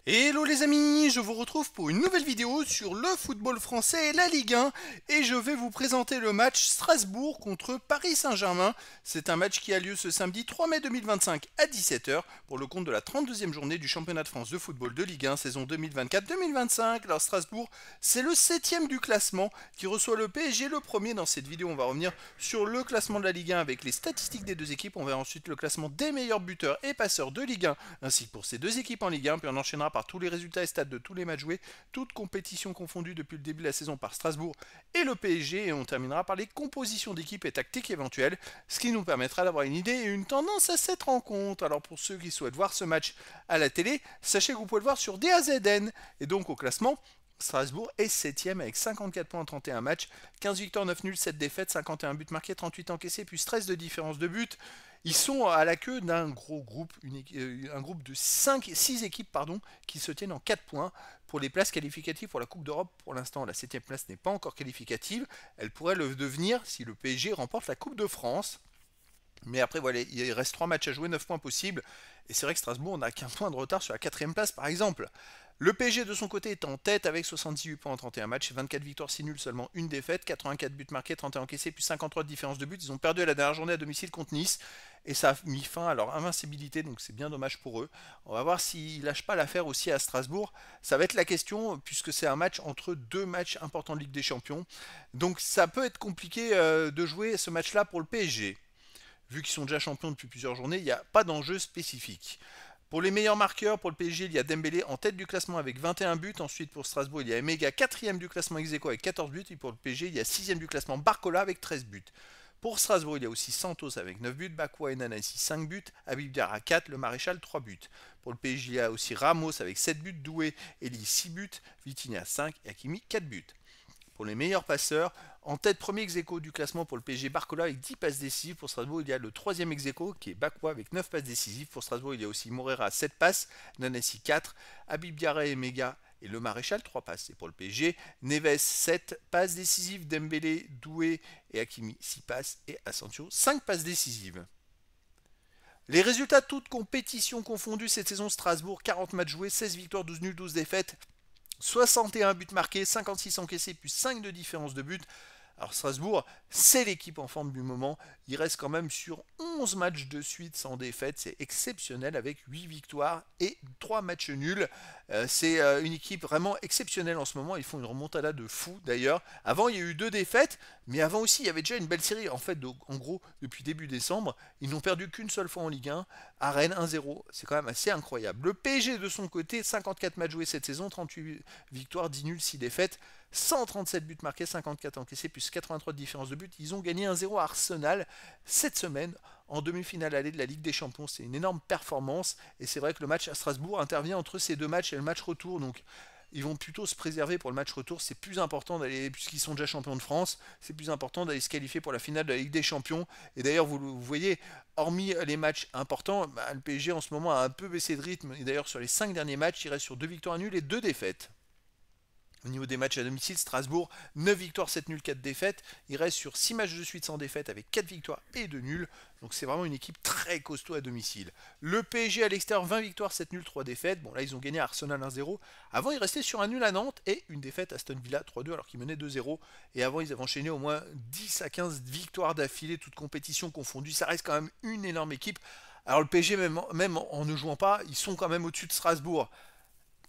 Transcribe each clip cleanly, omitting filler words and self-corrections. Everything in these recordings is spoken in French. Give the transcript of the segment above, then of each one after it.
Hello les amis, je vous retrouve pour une nouvelle vidéo sur le football français et la Ligue 1 et je vais vous présenter le match Strasbourg contre Paris Saint-Germain. C'est un match qui a lieu ce samedi 3 mai 2025 à 17 h pour le compte de la 32e journée du championnat de France de football de Ligue 1 saison 2024-2025. Alors Strasbourg, c'est le 7e du classement qui reçoit le PSG le premier. Dans cette vidéo, on va revenir sur le classement de la Ligue 1 avec les statistiques des deux équipes. On verra ensuite le classement des meilleurs buteurs et passeurs de Ligue 1 ainsi que pour ces deux équipes en Ligue 1, puis on enchaînera par tous les résultats et stats de tous les matchs joués, toutes compétitions confondues depuis le début de la saison par Strasbourg et le PSG, et on terminera par les compositions d'équipes et tactiques éventuelles, ce qui nous permettra d'avoir une idée et une tendance à cette rencontre. Alors pour ceux qui souhaitent voir ce match à la télé, sachez que vous pouvez le voir sur DAZN, et donc au classement, Strasbourg est 7ème avec 54 points en 31 matchs, 15 victoires, 9 nuls, 7 défaites, 51 buts marqués, 38 encaissés, plus 13 de différence de but. Ils sont à la queue d'un gros groupe, un groupe de 6 équipes qui se tiennent en 4 points pour les places qualificatives pour la Coupe d'Europe. Pour l'instant, la 7ème place n'est pas encore qualificative. Elle pourrait le devenir si le PSG remporte la Coupe de France. Mais après, voilà, il reste 3 matchs à jouer, 9 points possibles. Et c'est vrai que Strasbourg n'a qu'un point de retard sur la 4ème place, par exemple. Le PSG de son côté est en tête avec 78 points en 31 matchs, 24 victoires, 6 nuls, seulement une défaite, 84 buts marqués, 31 encaissés, plus 53 de différence de buts. Ils ont perdu la dernière journée à domicile contre Nice et ça a mis fin à leur invincibilité, donc c'est bien dommage pour eux. On va voir s'ils lâchent pas l'affaire aussi à Strasbourg. Ça va être la question puisque c'est un match entre deux matchs importants de Ligue des Champions. Donc ça peut être compliqué de jouer ce match-là pour le PSG. Vu qu'ils sont déjà champions depuis plusieurs journées, il n'y a pas d'enjeu spécifique. Pour les meilleurs marqueurs, pour le PSG, il y a Dembélé en tête du classement avec 21 buts. Ensuite, pour Strasbourg, il y a Emega, 4ème du classement ex-aequo avec 14 buts. Et pour le PSG, il y a 6ème du classement Barcola avec 13 buts. Pour Strasbourg, il y a aussi Santos avec 9 buts, Bakwa et Nanasi 5 buts, Habib Diarra 4, le Maréchal 3 buts. Pour le PSG, il y a aussi Ramos avec 7 buts, Doué et Lee 6 buts, Vitinha 5 et Hakimi 4 buts. Pour les meilleurs passeurs, en tête premier ex-aequo du classement pour le PSG, Barcola avec 10 passes décisives. Pour Strasbourg, il y a le troisième ex-aequo qui est Bakwa avec 9 passes décisives. Pour Strasbourg, il y a aussi Morera 7 passes, Nanesi 4, Habib Diarra et Mega et le Maréchal 3 passes. Et pour le PSG, Neves 7 passes décisives, Dembélé, Doué et Hakimi 6 passes et Asensio 5 passes décisives. Les résultats toutes compétitions confondues cette saison: Strasbourg, 40 matchs joués, 16 victoires, 12 nuls, 12 défaites, 61 buts marqués, 56 encaissés, plus 5 de différence de but. Alors Strasbourg, c'est l'équipe en forme du moment. Il reste quand même sur 11 matchs de suite sans défaite. C'est exceptionnel avec 8 victoires et 3 matchs nuls. C'est une équipe vraiment exceptionnelle en ce moment. Ils font une remontada de fou d'ailleurs. Avant, il y a eu 2 défaites, mais avant aussi, il y avait déjà une belle série. En fait, en gros, depuis début décembre, ils n'ont perdu qu'une seule fois en Ligue 1, à Rennes 1-0. C'est quand même assez incroyable. Le PSG de son côté, 54 matchs joués cette saison, 38 victoires, 10 nuls, 6 défaites. 137 buts marqués, 54 encaissés, plus 83 de différence de but. Ils ont gagné 1-0 à Arsenal cette semaine en demi-finale allée de la Ligue des Champions. C'est une énorme performance et c'est vrai que le match à Strasbourg intervient entre ces deux matchs et le match retour. Donc ils vont plutôt se préserver pour le match retour. C'est plus important d'aller, puisqu'ils sont déjà champions de France, c'est plus important d'aller se qualifier pour la finale de la Ligue des Champions. Et d'ailleurs, vous voyez, hormis les matchs importants, le PSG en ce moment a un peu baissé de rythme. Et d'ailleurs, sur les 5 derniers matchs, il reste sur 2 victoires nulles et 2 défaites. Au niveau des matchs à domicile, Strasbourg, 9 victoires, 7 nuls, 4 défaites. Il reste sur 6 matchs de suite sans défaite avec 4 victoires et 2 nuls. Donc c'est vraiment une équipe très costaud à domicile. Le PSG à l'extérieur, 20 victoires, 7 nuls, 3 défaites. Bon là ils ont gagné à Arsenal 1-0. Avant ils restaient sur un nul à Nantes et une défaite à Aston Villa 3-2 alors qu'ils menaient 2-0. Et avant ils avaient enchaîné au moins 10 à 15 victoires d'affilée, toutes compétitions confondues. Ça reste quand même une énorme équipe. Alors le PSG même en ne jouant pas, ils sont quand même au-dessus de Strasbourg.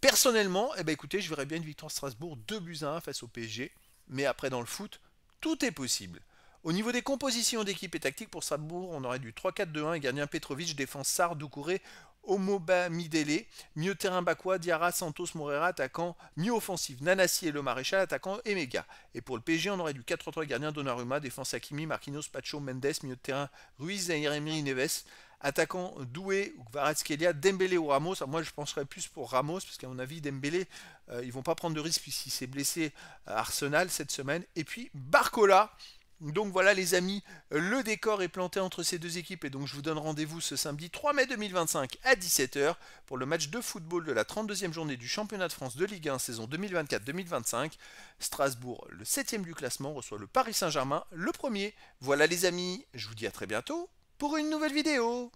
Personnellement, eh ben écoutez, je verrais bien une victoire de Strasbourg 2 buts à 1 face au PSG. Mais après, dans le foot, tout est possible. Au niveau des compositions d'équipe et tactique pour Strasbourg, on aurait du 3-4-2-1 et gardien Petrovic, défense Sarr, Doucouré, Omoba, Midele, milieu de terrain Bakwa, Diarra, Santos, Morera, attaquant, milieu offensif, Nanasi et le Maréchal, attaquant Emega. Et pour le PSG, on aurait du 4-3-3, gardien Donnarumma, défense Hakimi, Marquinhos, Pacho, Mendes, milieu de terrain Ruiz et Jérémy Neves, attaquant Doué ou Kvaratskhelia, Dembélé ou Ramos. Alors moi je penserais plus pour Ramos parce qu'à mon avis Dembélé ils vont pas prendre de risque puisqu'il s'est blessé à Arsenal cette semaine. Et puis Barcola. Donc voilà les amis, le décor est planté entre ces deux équipes et donc je vous donne rendez-vous ce samedi 3 mai 2025 à 17 h pour le match de football de la 32e journée du championnat de France de Ligue 1 saison 2024-2025. Strasbourg, le 7e du classement, reçoit le Paris Saint-Germain, le premier. Voilà les amis, je vous dis à très bientôt pour une nouvelle vidéo.